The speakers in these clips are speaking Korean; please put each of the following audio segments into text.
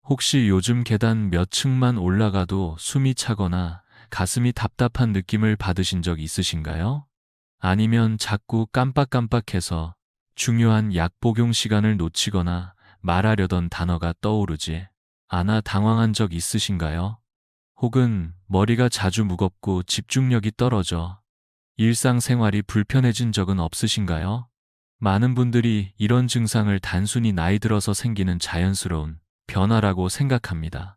혹시 요즘 계단 몇 층만 올라가도 숨이 차거나 가슴이 답답한 느낌을 받으신 적 있으신가요? 아니면 자꾸 깜빡깜빡해서 중요한 약 복용 시간을 놓치거나 말하려던 단어가 떠오르지 않아 당황한 적 있으신가요? 혹은 머리가 자주 무겁고 집중력이 떨어져 일상생활이 불편해진 적은 없으신가요? 많은 분들이 이런 증상을 단순히 나이 들어서 생기는 자연스러운 변화라고 생각합니다.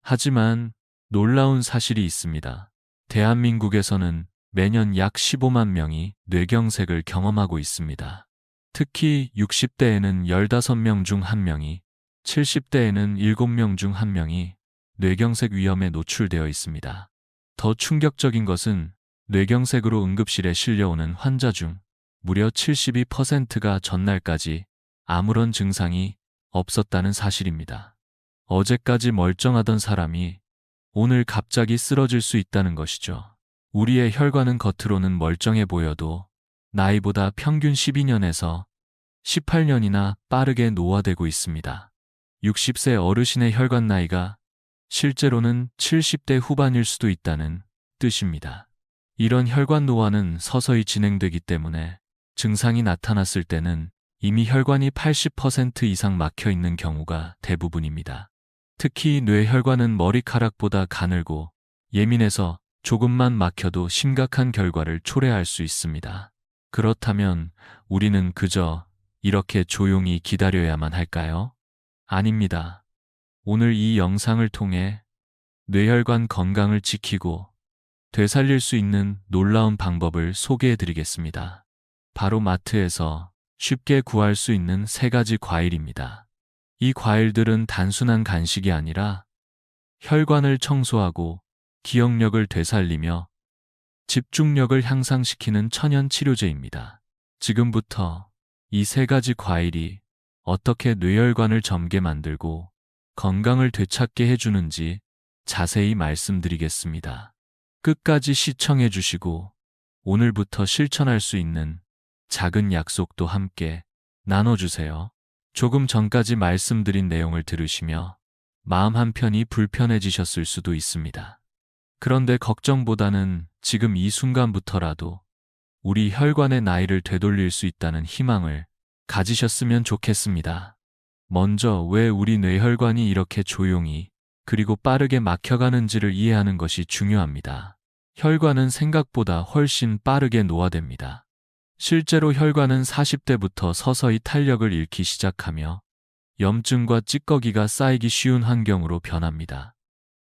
하지만 놀라운 사실이 있습니다. 대한민국에서는 매년 약 15만 명이 뇌경색을 경험하고 있습니다. 특히 60대에는 15명 중 1명이, 70대에는 7명 중 1명이 뇌경색 위험에 노출되어 있습니다. 더 충격적인 것은 뇌경색으로 응급실에 실려오는 환자 중 무려 72%가 전날까지 아무런 증상이 없었다는 사실입니다. 어제까지 멀쩡하던 사람이 오늘 갑자기 쓰러질 수 있다는 것이죠. 우리의 혈관은 겉으로는 멀쩡해 보여도 나이보다 평균 12년에서 18년이나 빠르게 노화되고 있습니다. 60세 어르신의 혈관 나이가 실제로는 70대 후반일 수도 있다는 뜻입니다. 이런 혈관 노화는 서서히 진행되기 때문에 증상이 나타났을 때는 이미 혈관이 80% 이상 막혀 있는 경우가 대부분입니다. 특히 뇌혈관은 머리카락보다 가늘고 예민해서 조금만 막혀도 심각한 결과를 초래할 수 있습니다. 그렇다면 우리는 그저 이렇게 조용히 기다려야만 할까요? 아닙니다. 오늘 이 영상을 통해 뇌혈관 건강을 지키고 되살릴 수 있는 놀라운 방법을 소개해 드리겠습니다. 바로 마트에서 쉽게 구할 수 있는 3가지 과일입니다. 이 과일들은 단순한 간식이 아니라 혈관을 청소하고 기억력을 되살리며 집중력을 향상시키는 천연 치료제입니다. 지금부터 이 3가지 과일이 어떻게 뇌혈관을 젊게 만들고 건강을 되찾게 해주는지 자세히 말씀드리겠습니다. 끝까지 시청해 주시고 오늘부터 실천할 수 있는 작은 약속도 함께 나눠주세요. 조금 전까지 말씀드린 내용을 들으시며 마음 한편이 불편해지셨을 수도 있습니다. 그런데 걱정보다는 지금 이 순간부터라도 우리 혈관의 나이를 되돌릴 수 있다는 희망을 가지셨으면 좋겠습니다. 먼저 왜 우리 뇌혈관이 이렇게 조용히 그리고 빠르게 막혀가는지를 이해하는 것이 중요합니다. 혈관은 생각보다 훨씬 빠르게 노화됩니다. 실제로 혈관은 40대부터 서서히 탄력을 잃기 시작하며 염증과 찌꺼기가 쌓이기 쉬운 환경으로 변합니다.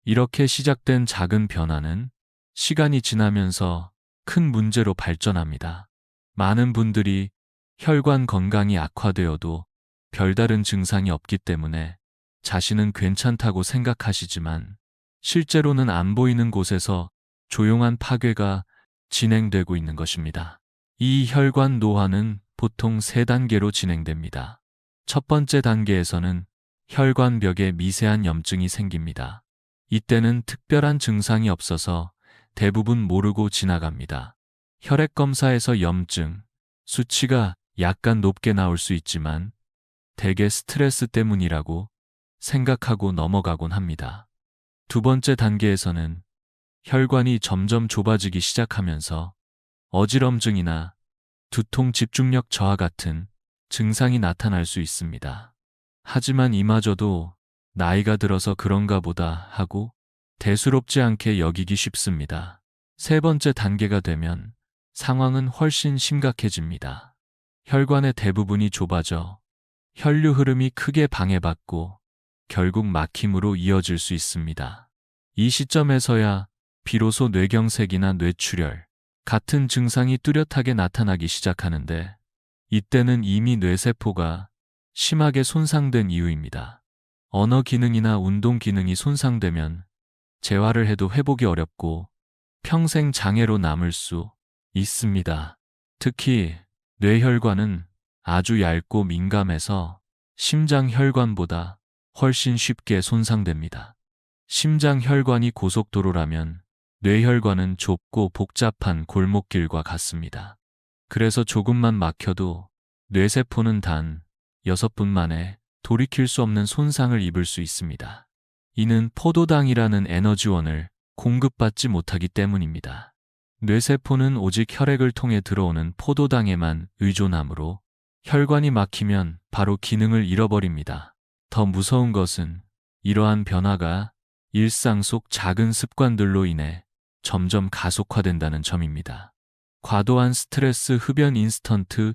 이렇게 시작된 작은 변화는 시간이 지나면서 큰 문제로 발전합니다. 많은 분들이 혈관 건강이 악화되어도 별다른 증상이 없기 때문에 자신은 괜찮다고 생각하시지만 실제로는 안 보이는 곳에서 조용한 파괴가 진행되고 있는 것입니다. 이 혈관 노화는 보통 3단계로 진행됩니다. 첫 번째 단계에서는 혈관벽에 미세한 염증이 생깁니다. 이때는 특별한 증상이 없어서 대부분 모르고 지나갑니다. 혈액 검사에서 염증, 수치가 약간 높게 나올 수 있지만 대개 스트레스 때문이라고 생각하고 넘어가곤 합니다. 두 번째 단계에서는 혈관이 점점 좁아지기 시작하면서 어지럼증이나 두통, 집중력 저하 같은 증상이 나타날 수 있습니다. 하지만 이마저도 나이가 들어서 그런가 보다 하고 대수롭지 않게 여기기 쉽습니다. 세 번째 단계가 되면 상황은 훨씬 심각해집니다. 혈관의 대부분이 좁아져 혈류 흐름이 크게 방해받고 결국 막힘으로 이어질 수 있습니다. 이 시점에서야 비로소 뇌경색이나 뇌출혈 같은 증상이 뚜렷하게 나타나기 시작하는데 이때는 이미 뇌세포가 심하게 손상된 이유입니다. 언어 기능이나 운동 기능이 손상되면 재활을 해도 회복이 어렵고 평생 장애로 남을 수 있습니다. 특히 뇌혈관은 아주 얇고 민감해서 심장혈관보다 훨씬 쉽게 손상됩니다. 심장혈관이 고속도로라면 뇌혈관은 좁고 복잡한 골목길과 같습니다. 그래서 조금만 막혀도 뇌세포는 단 6분 만에 돌이킬 수 없는 손상을 입을 수 있습니다. 이는 포도당이라는 에너지원을 공급받지 못하기 때문입니다. 뇌세포는 오직 혈액을 통해 들어오는 포도당에만 의존하므로 혈관이 막히면 바로 기능을 잃어버립니다. 더 무서운 것은 이러한 변화가 일상 속 작은 습관들로 인해 점점 가속화된다는 점입니다. 과도한 스트레스, 흡연 인스턴트,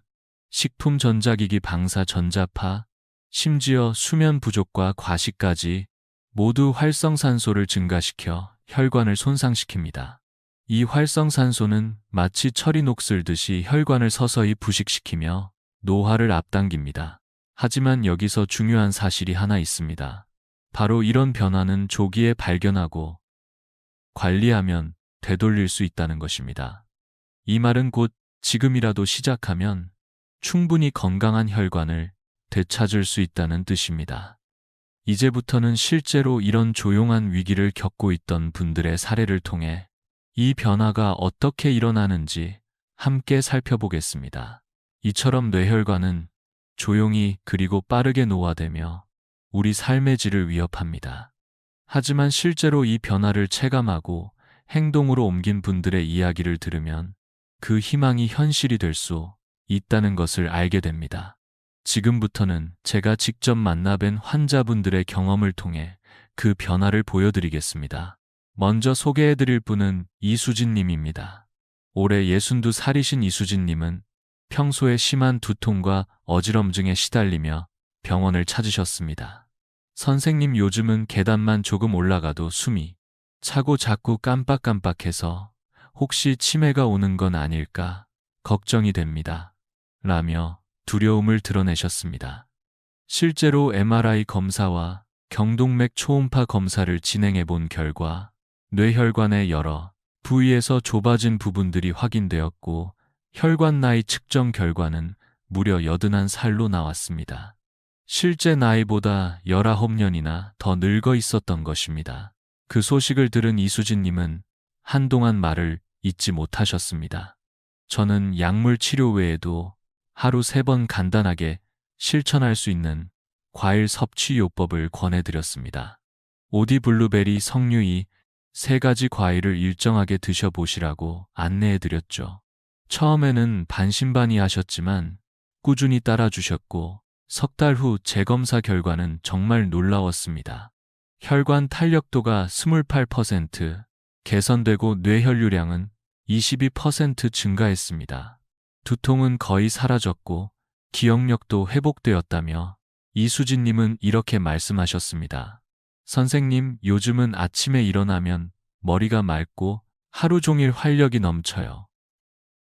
식품 전자기기 방사 전자파, 심지어 수면 부족과 과식까지 모두 활성산소를 증가시켜 혈관을 손상시킵니다. 이 활성산소는 마치 철이 녹슬듯이 혈관을 서서히 부식시키며 노화를 앞당깁니다. 하지만 여기서 중요한 사실이 하나 있습니다. 바로 이런 변화는 조기에 발견하고 관리하면 되돌릴 수 있다는 것입니다. 이 말은 곧 지금이라도 시작하면 충분히 건강한 혈관을 되찾을 수 있다는 뜻입니다. 이제부터는 실제로 이런 조용한 위기를 겪고 있던 분들의 사례를 통해 이 변화가 어떻게 일어나는지 함께 살펴보겠습니다. 이처럼 뇌혈관은 조용히 그리고 빠르게 노화되며 우리 삶의 질을 위협합니다. 하지만 실제로 이 변화를 체감하고 행동으로 옮긴 분들의 이야기를 들으면 그 희망이 현실이 될 수 있다는 것을 알게 됩니다. 지금부터는 제가 직접 만나뵌 환자분들의 경험을 통해 그 변화를 보여드리겠습니다. 먼저 소개해드릴 분은 이수진 님입니다. 올해 62살이신 이수진 님은 평소에 심한 두통과 어지럼증에 시달리며 병원을 찾으셨습니다. 선생님, 요즘은 계단만 조금 올라가도 숨이 차고 자꾸 깜빡깜빡해서 혹시 치매가 오는 건 아닐까 걱정이 됩니다. 라며 두려움을 드러내셨습니다. 실제로 MRI 검사와 경동맥 초음파 검사를 진행해 본 결과 뇌혈관의 여러 부위에서 좁아진 부분들이 확인되었고 혈관 나이 측정 결과는 무려 81살로 나왔습니다. 실제 나이보다 19년이나 더 늙어 있었던 것입니다. 그 소식을 들은 이수진님은 한동안 말을 잇지 못하셨습니다. 저는 약물 치료 외에도 하루 3번 간단하게 실천할 수 있는 과일 섭취 요법을 권해드렸습니다. 오디, 블루베리, 석류 이 3가지 과일을 일정하게 드셔보시라고 안내해드렸죠. 처음에는 반신반의하셨지만 꾸준히 따라주셨고 석 달 후 재검사 결과는 정말 놀라웠습니다. 혈관 탄력도가 28% 개선되고 뇌혈류량은 22% 증가했습니다. 두통은 거의 사라졌고 기억력도 회복되었다며 이수진님은 이렇게 말씀하셨습니다. 선생님, 요즘은 아침에 일어나면 머리가 맑고 하루 종일 활력이 넘쳐요.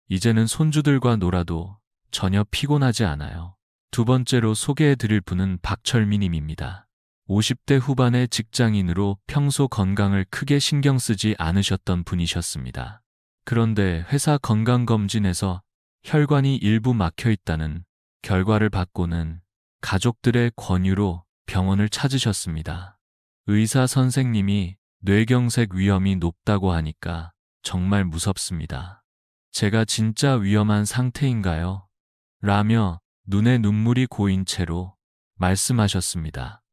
이제는 손주들과 놀아도 전혀 피곤하지 않아요. 두 번째로 소개해드릴 분은 박철미님입니다. 50대 후반의 직장인으로 평소 건강을 크게 신경 쓰지 않으셨던 분이셨습니다. 그런데 회사 건강검진에서 혈관이 일부 막혀 있다는 결과를 받고는 가족들의 권유로 병원을 찾으셨습니다. 의사 선생님이 뇌경색 위험이 높다고 하니까 정말 무섭습니다. 제가 진짜 위험한 상태인가요? 라며 눈에 눈물이 고인 채로 말씀하셨습니다.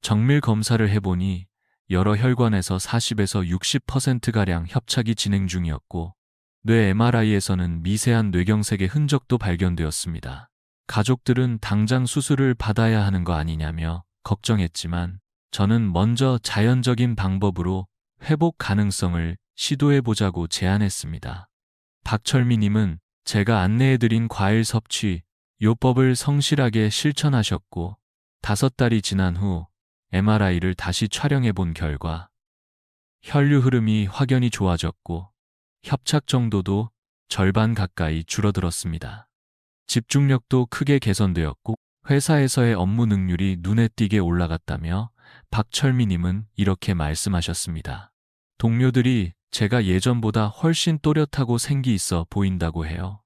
정밀 검사를 해보니 여러 혈관에서 40에서 60%가량 협착이 진행 중이었고 뇌 MRI에서는 미세한 뇌경색의 흔적도 발견되었습니다. 가족들은 당장 수술을 받아야 하는 거 아니냐며 걱정했지만 저는 먼저 자연적인 방법으로 회복 가능성을 시도해보자고 제안했습니다. 박철미님은 제가 안내해드린 과일 섭취 요법을 성실하게 실천하셨고 5달이 지난 후 MRI를 다시 촬영해 본 결과 혈류 흐름이 확연히 좋아졌고 협착 정도도 절반 가까이 줄어들었습니다. 집중력도 크게 개선되었고 회사에서의 업무 능률이 눈에 띄게 올라갔다며 박철미님은 이렇게 말씀하셨습니다. 동료들이 제가 예전보다 훨씬 또렷하고 생기 있어 보인다고 해요.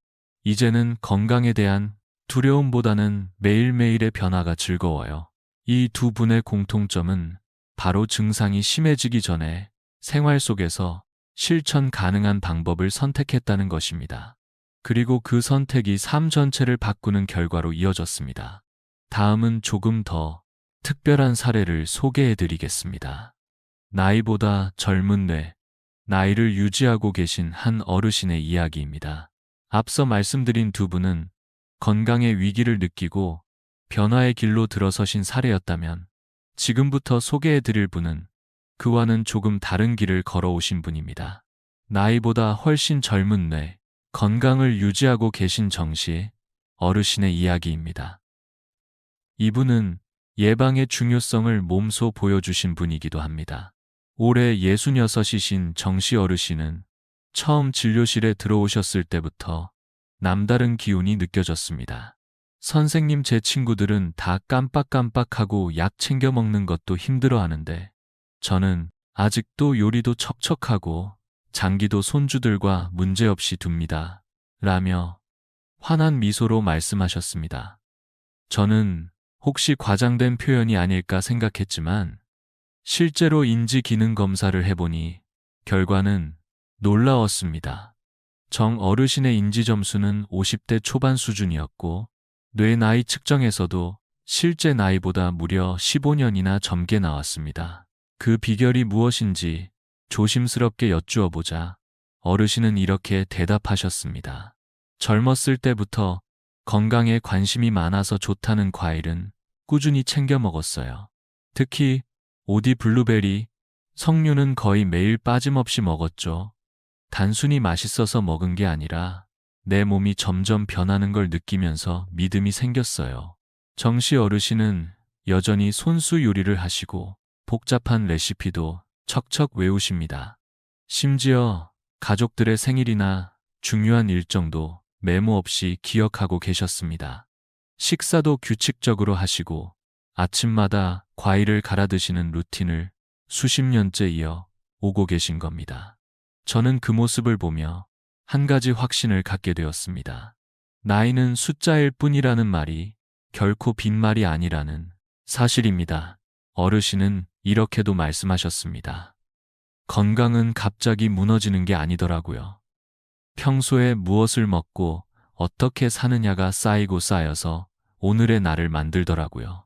이제는 건강에 대한 두려움보다는 매일매일의 변화가 즐거워요. 이 두 분의 공통점은 바로 증상이 심해지기 전에 생활 속에서 실천 가능한 방법을 선택했다는 것입니다. 그리고 그 선택이 삶 전체를 바꾸는 결과로 이어졌습니다. 다음은 조금 더 특별한 사례를 소개해 드리겠습니다. 나이보다 젊은 뇌, 나이를 유지하고 계신 한 어르신의 이야기입니다. 앞서 말씀드린 두 분은 건강의 위기를 느끼고 변화의 길로 들어서신 사례였다면 지금부터 소개해 드릴 분은 그와는 조금 다른 길을 걸어오신 분입니다. 나이보다 훨씬 젊은 뇌, 건강을 유지하고 계신 정씨, 어르신의 이야기입니다. 이분은 예방의 중요성을 몸소 보여주신 분이기도 합니다. 올해 66이신 정씨 어르신은 처음 진료실에 들어오셨을 때부터 남다른 기운이 느껴졌습니다. 선생님, 제 친구들은 다 깜빡깜빡하고 약 챙겨 먹는 것도 힘들어 하는데 저는 아직도 요리도 척척하고 장기도 손주들과 문제없이 둡니다. 라며 환한 미소로 말씀하셨습니다. 저는 혹시 과장된 표현이 아닐까 생각했지만 실제로 인지 기능 검사를 해보니 결과는 놀라웠습니다. 정 어르신의 인지 점수는 50대 초반 수준이었고 뇌 나이 측정에서도 실제 나이보다 무려 15년이나 젊게 나왔습니다. 그 비결이 무엇인지 조심스럽게 여쭈어 보자 어르신은 이렇게 대답하셨습니다. 젊었을 때부터 건강에 관심이 많아서 좋다는 과일은 꾸준히 챙겨 먹었어요. 특히 오디 블루베리, 석류는 거의 매일 빠짐없이 먹었죠. 단순히 맛있어서 먹은 게 아니라 내 몸이 점점 변하는 걸 느끼면서 믿음이 생겼어요. 정씨 어르신은 여전히 손수 요리를 하시고 복잡한 레시피도 척척 외우십니다. 심지어 가족들의 생일이나 중요한 일정도 메모 없이 기억하고 계셨습니다. 식사도 규칙적으로 하시고 아침마다 과일을 갈아 드시는 루틴을 수십 년째 이어 오고 계신 겁니다. 저는 그 모습을 보며 한 가지 확신을 갖게 되었습니다. 나이는 숫자일 뿐이라는 말이 결코 빈말이 아니라는 사실입니다. 어르신은 이렇게도 말씀하셨습니다. 건강은 갑자기 무너지는 게 아니더라고요. 평소에 무엇을 먹고 어떻게 사느냐가 쌓이고 쌓여서 오늘의 나를 만들더라고요.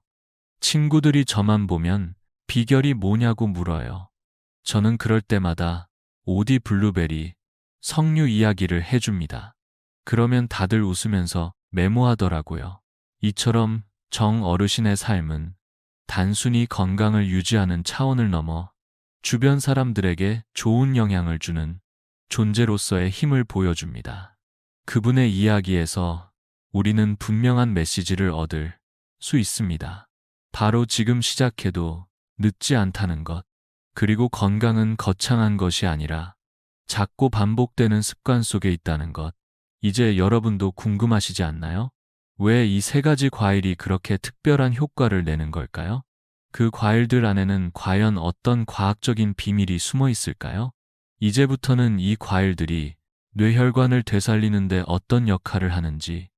친구들이 저만 보면 비결이 뭐냐고 물어요. 저는 그럴 때마다 오디 블루베리, 석류 이야기를 해줍니다. 그러면 다들 웃으면서 메모하더라고요. 이처럼 정 어르신의 삶은 단순히 건강을 유지하는 차원을 넘어 주변 사람들에게 좋은 영향을 주는 존재로서의 힘을 보여줍니다. 그분의 이야기에서 우리는 분명한 메시지를 얻을 수 있습니다. 바로 지금 시작해도 늦지 않다는 것. 그리고 건강은 거창한 것이 아니라 작고 반복되는 습관 속에 있다는 것. 이제 여러분도 궁금하시지 않나요? 왜 이 세 가지 과일이 그렇게 특별한 효과를 내는 걸까요? 그 과일들 안에는 과연 어떤 과학적인 비밀이 숨어 있을까요? 이제부터는 이 과일들이 뇌혈관을 되살리는데 어떤 역할을 하는지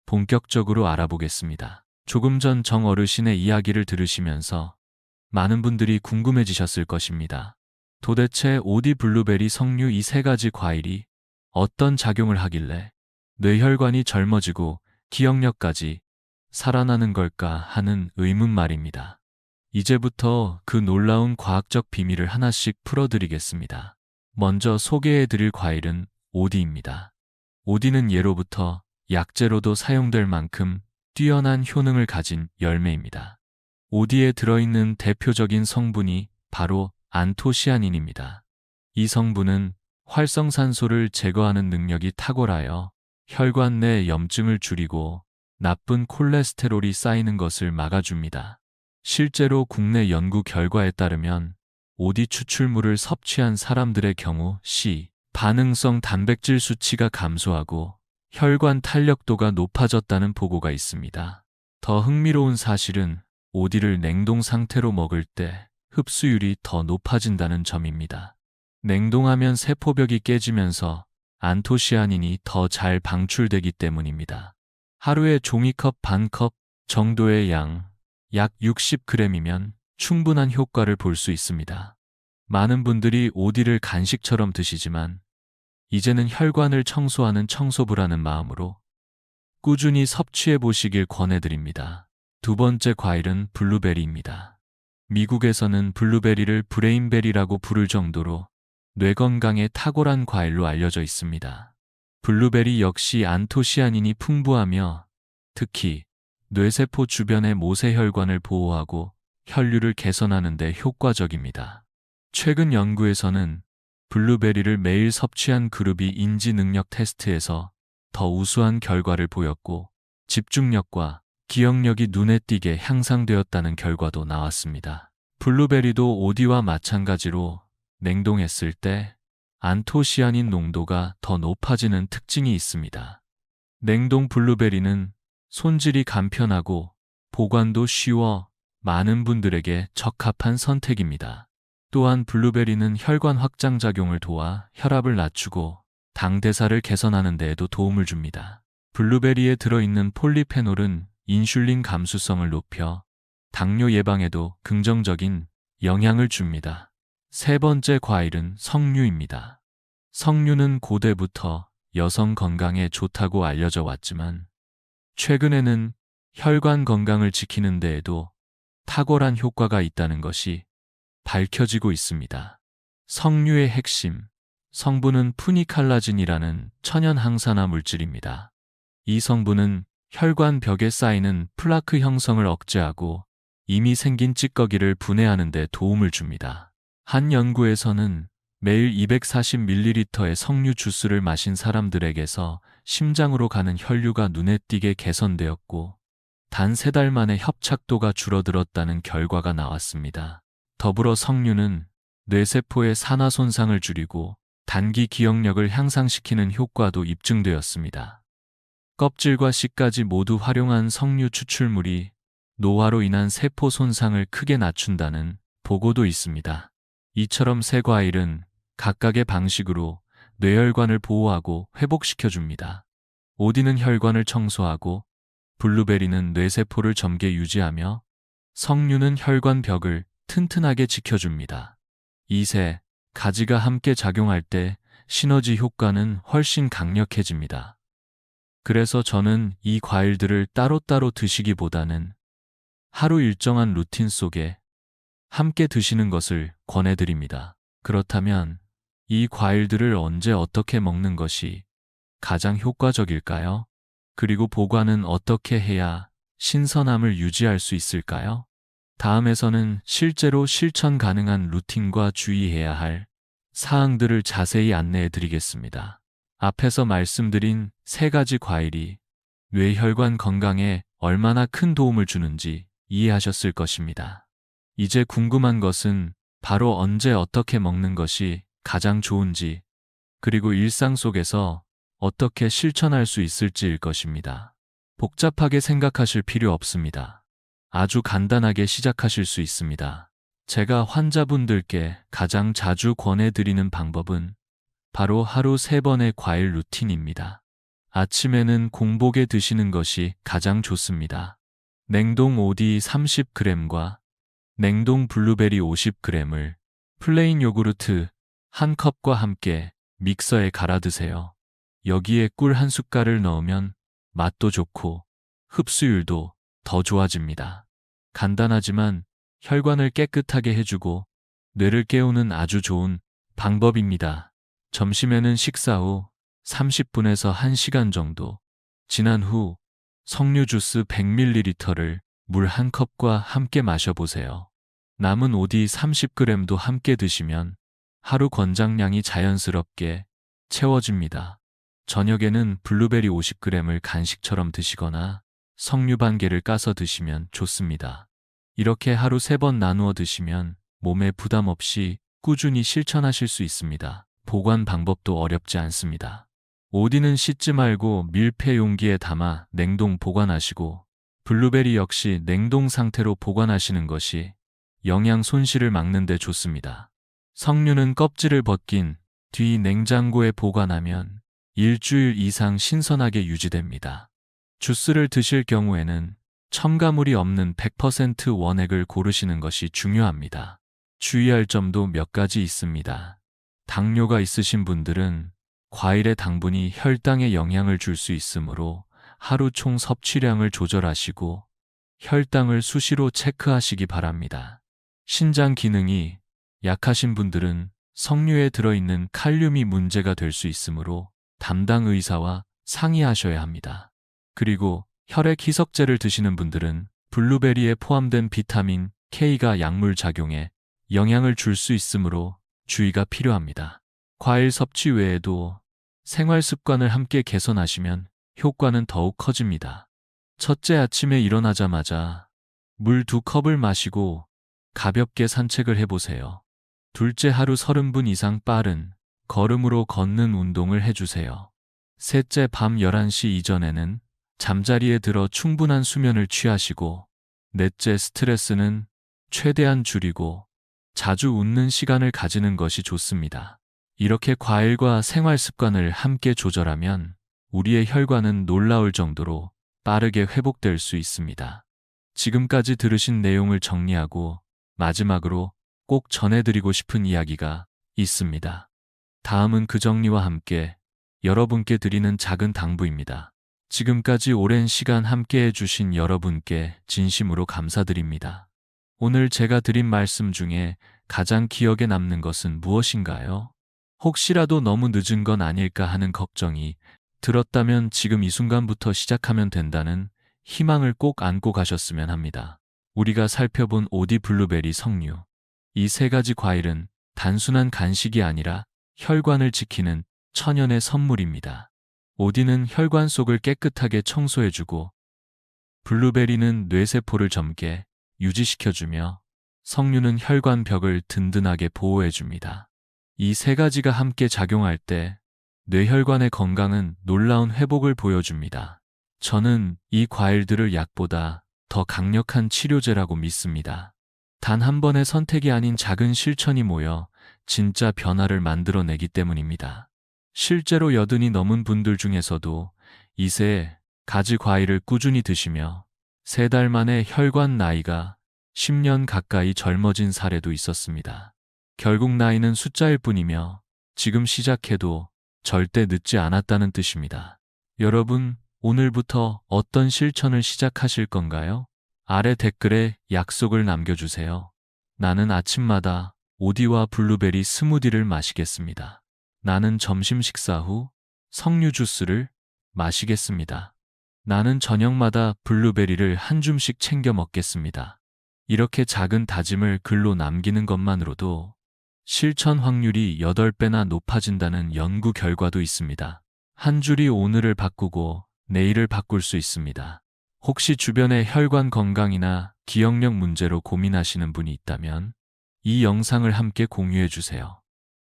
본격적으로 알아보겠습니다. 조금 전 정 어르신의 이야기를 들으시면서 많은 분들이 궁금해지셨을 것입니다. 도대체 오디 블루베리, 석류 이 세 가지 과일이 어떤 작용을 하길래 뇌혈관이 젊어지고 기억력까지 살아나는 걸까 하는 의문 말입니다. 이제부터 그 놀라운 과학적 비밀을 하나씩 풀어드리겠습니다. 먼저 소개해드릴 과일은 오디입니다. 오디는 예로부터 약재로도 사용될 만큼 뛰어난 효능을 가진 열매입니다. 오디에 들어있는 대표적인 성분이 바로 안토시아닌입니다. 이 성분은 활성산소를 제거하는 능력이 탁월하여 혈관 내 염증을 줄이고 나쁜 콜레스테롤이 쌓이는 것을 막아줍니다. 실제로 국내 연구 결과에 따르면 오디 추출물을 섭취한 사람들의 경우 반응성 단백질 수치가 감소하고 혈관 탄력도가 높아졌다는 보고가 있습니다. 더 흥미로운 사실은 오디를 냉동 상태로 먹을 때 흡수율이 더 높아진다는 점입니다. 냉동하면 세포벽이 깨지면서 안토시아닌이 더 잘 방출되기 때문입니다. 하루에 종이컵 반 컵 정도의 양, 약 60g이면 충분한 효과를 볼 수 있습니다. 많은 분들이 오디를 간식처럼 드시지만 이제는 혈관을 청소하는 청소부라는 마음으로 꾸준히 섭취해 보시길 권해드립니다. 두 번째 과일은 블루베리입니다. 미국에서는 블루베리를 브레인베리라고 부를 정도로 뇌 건강에 탁월한 과일로 알려져 있습니다. 블루베리 역시 안토시아닌이 풍부하며 특히 뇌세포 주변의 모세혈관을 보호하고 혈류를 개선하는 데 효과적입니다. 최근 연구에서는 블루베리를 매일 섭취한 그룹이 인지 능력 테스트에서 더 우수한 결과를 보였고 집중력과 기억력이 눈에 띄게 향상되었다는 결과도 나왔습니다. 블루베리도 오디와 마찬가지로 냉동했을 때 안토시아닌 농도가 더 높아지는 특징이 있습니다. 냉동 블루베리는 손질이 간편하고 보관도 쉬워 많은 분들에게 적합한 선택입니다. 또한 블루베리는 혈관 확장 작용을 도와 혈압을 낮추고 당 대사를 개선하는 데에도 도움을 줍니다. 블루베리에 들어있는 폴리페놀은 인슐린 감수성을 높여 당뇨 예방에도 긍정적인 영향을 줍니다. 세 번째 과일은 석류입니다. 석류는 고대부터 여성 건강에 좋다고 알려져 왔지만 최근에는 혈관 건강을 지키는 데에도 탁월한 효과가 있다는 것이 밝혀지고 있습니다. 석류의 핵심, 성분은 푸니칼라진이라는 천연 항산화 물질입니다. 이 성분은 혈관 벽에 쌓이는 플라크 형성을 억제하고 이미 생긴 찌꺼기를 분해하는 데 도움을 줍니다. 한 연구에서는 매일 240ml의 석류 주스를 마신 사람들에게서 심장으로 가는 혈류가 눈에 띄게 개선되었고 단 3달 만에 협착도가 줄어들었다는 결과가 나왔습니다. 더불어 석류는 뇌세포의 산화 손상을 줄이고 단기 기억력을 향상시키는 효과도 입증되었습니다. 껍질과 씨까지 모두 활용한 석류 추출물이 노화로 인한 세포 손상을 크게 낮춘다는 보고도 있습니다. 이처럼 세 과일은 각각의 방식으로 뇌혈관을 보호하고 회복시켜줍니다. 오디는 혈관을 청소하고 블루베리는 뇌세포를 젊게 유지하며 석류는 혈관 벽을 튼튼하게 지켜줍니다. 이 세 가지가 함께 작용할 때 시너지 효과는 훨씬 강력해집니다. 그래서 저는 이 과일들을 따로따로 드시기보다는 하루 일정한 루틴 속에 함께 드시는 것을 권해드립니다. 그렇다면 이 과일들을 언제 어떻게 먹는 것이 가장 효과적일까요? 그리고 보관은 어떻게 해야 신선함을 유지할 수 있을까요? 다음에서는 실제로 실천 가능한 루틴과 주의해야 할 사항들을 자세히 안내해 드리겠습니다. 앞에서 말씀드린 3가지 과일이 뇌혈관 건강에 얼마나 큰 도움을 주는지 이해하셨을 것입니다. 이제 궁금한 것은 바로 언제 어떻게 먹는 것이 가장 좋은지, 그리고 일상 속에서 어떻게 실천할 수 있을지일 것입니다. 복잡하게 생각하실 필요 없습니다. 아주 간단하게 시작하실 수 있습니다. 제가 환자분들께 가장 자주 권해드리는 방법은 바로 하루 3번의 과일 루틴입니다. 아침에는 공복에 드시는 것이 가장 좋습니다. 냉동 오디 30g과 냉동 블루베리 50g을 플레인 요구르트 1컵과 함께 믹서에 갈아 드세요. 여기에 꿀 1숟갈을 넣으면 맛도 좋고 흡수율도 더 좋아집니다. 간단하지만 혈관을 깨끗하게 해주고 뇌를 깨우는 아주 좋은 방법입니다. 점심에는 식사 후 30분에서 1시간 정도 지난 후 석류 주스 100ml를 물 1컵과 함께 마셔보세요. 남은 오디 30g도 함께 드시면 하루 권장량이 자연스럽게 채워집니다. 저녁에는 블루베리 50g을 간식처럼 드시거나 석류 반 개를 까서 드시면 좋습니다. 이렇게 하루 3번 나누어 드시면 몸에 부담 없이 꾸준히 실천하실 수 있습니다. 보관 방법도 어렵지 않습니다. 오디는 씻지 말고 밀폐 용기에 담아 냉동 보관하시고 블루베리 역시 냉동 상태로 보관하시는 것이 영양 손실을 막는 데 좋습니다. 석류는 껍질을 벗긴 뒤 냉장고에 보관하면 일주일 이상 신선하게 유지됩니다. 주스를 드실 경우에는 첨가물이 없는 100% 원액을 고르시는 것이 중요합니다. 주의할 점도 몇 가지 있습니다. 당뇨가 있으신 분들은 과일의 당분이 혈당에 영향을 줄 수 있으므로 하루 총 섭취량을 조절하시고 혈당을 수시로 체크하시기 바랍니다. 신장 기능이 약하신 분들은 석류에 들어있는 칼륨이 문제가 될 수 있으므로 담당 의사와 상의하셔야 합니다. 그리고 혈액 희석제를 드시는 분들은 블루베리에 포함된 비타민 K가 약물 작용에 영향을 줄 수 있으므로 주의가 필요합니다. 과일 섭취 외에도 생활 습관을 함께 개선하시면 효과는 더욱 커집니다. 첫째, 아침에 일어나자마자 물 2컵을 마시고 가볍게 산책을 해보세요. 둘째, 하루 30분 이상 빠른 걸음으로 걷는 운동을 해주세요. 셋째, 밤 11시 이전에는 잠자리에 들어 충분한 수면을 취하시고, 넷째, 스트레스는 최대한 줄이고 자주 웃는 시간을 가지는 것이 좋습니다. 이렇게 과일과 생활 습관을 함께 조절하면 우리의 혈관은 놀라울 정도로 빠르게 회복될 수 있습니다. 지금까지 들으신 내용을 정리하고 마지막으로 꼭 전해드리고 싶은 이야기가 있습니다. 다음은 그 정리와 함께 여러분께 드리는 작은 당부입니다. 지금까지 오랜 시간 함께 해주신 여러분께 진심으로 감사드립니다. 오늘 제가 드린 말씀 중에 가장 기억에 남는 것은 무엇인가요? 혹시라도 너무 늦은 건 아닐까 하는 걱정이 들었다면 지금 이 순간부터 시작하면 된다는 희망을 꼭 안고 가셨으면 합니다. 우리가 살펴본 오디, 블루베리, 석류, 이 세 가지 과일은 단순한 간식이 아니라 혈관을 지키는 천연의 선물입니다. 오디는 혈관 속을 깨끗하게 청소해주고, 블루베리는 뇌세포를 젊게 유지시켜주며, 석류는 혈관 벽을 든든하게 보호해줍니다. 이 세 가지가 함께 작용할 때 뇌혈관의 건강은 놀라운 회복을 보여줍니다. 저는 이 과일들을 약보다 더 강력한 치료제라고 믿습니다. 단 한 번의 선택이 아닌 작은 실천이 모여 진짜 변화를 만들어내기 때문입니다. 실제로 80이 넘은 분들 중에서도 이 세 가지 과일을 꾸준히 드시며 3달 만에 혈관 나이가 10년 가까이 젊어진 사례도 있었습니다. 결국 나이는 숫자일 뿐이며 지금 시작해도 절대 늦지 않았다는 뜻입니다. 여러분, 오늘부터 어떤 실천을 시작하실 건가요? 아래 댓글에 약속을 남겨주세요. 나는 아침마다 오디와 블루베리 스무디를 마시겠습니다. 나는 점심 식사 후 석류 주스를 마시겠습니다. 나는 저녁마다 블루베리를 한 줌씩 챙겨 먹겠습니다. 이렇게 작은 다짐을 글로 남기는 것만으로도 실천 확률이 8배나 높아진다는 연구 결과도 있습니다. 한 줄이 오늘을 바꾸고 내일을 바꿀 수 있습니다. 혹시 주변에 혈관 건강이나 기억력 문제로 고민하시는 분이 있다면 이 영상을 함께 공유해 주세요.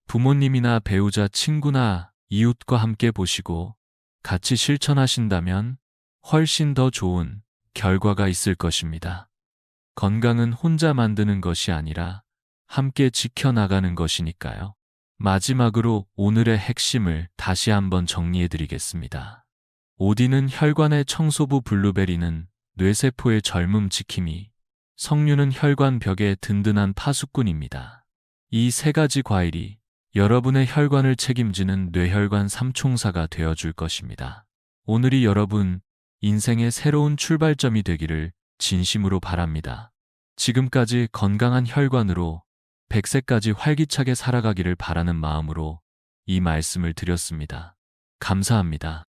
부모님이나 배우자, 친구나 이웃과 함께 보시고 같이 실천하신다면 훨씬 더 좋은 결과가 있을 것입니다. 건강은 혼자 만드는 것이 아니라 함께 지켜나가는 것이니까요. 마지막으로 오늘의 핵심을 다시 한번 정리해 드리겠습니다. 오디는 혈관의 청소부, 블루베리는 뇌세포의 젊음 지킴이, 석류는 혈관 벽의 든든한 파수꾼입니다. 이 세 가지 과일이 여러분의 혈관을 책임지는 뇌혈관 삼총사가 되어줄 것입니다. 오늘이 여러분 인생의 새로운 출발점이 되기를 진심으로 바랍니다. 지금까지 건강한 혈관으로 100세까지 활기차게 살아가기를 바라는 마음으로 이 말씀을 드렸습니다. 감사합니다.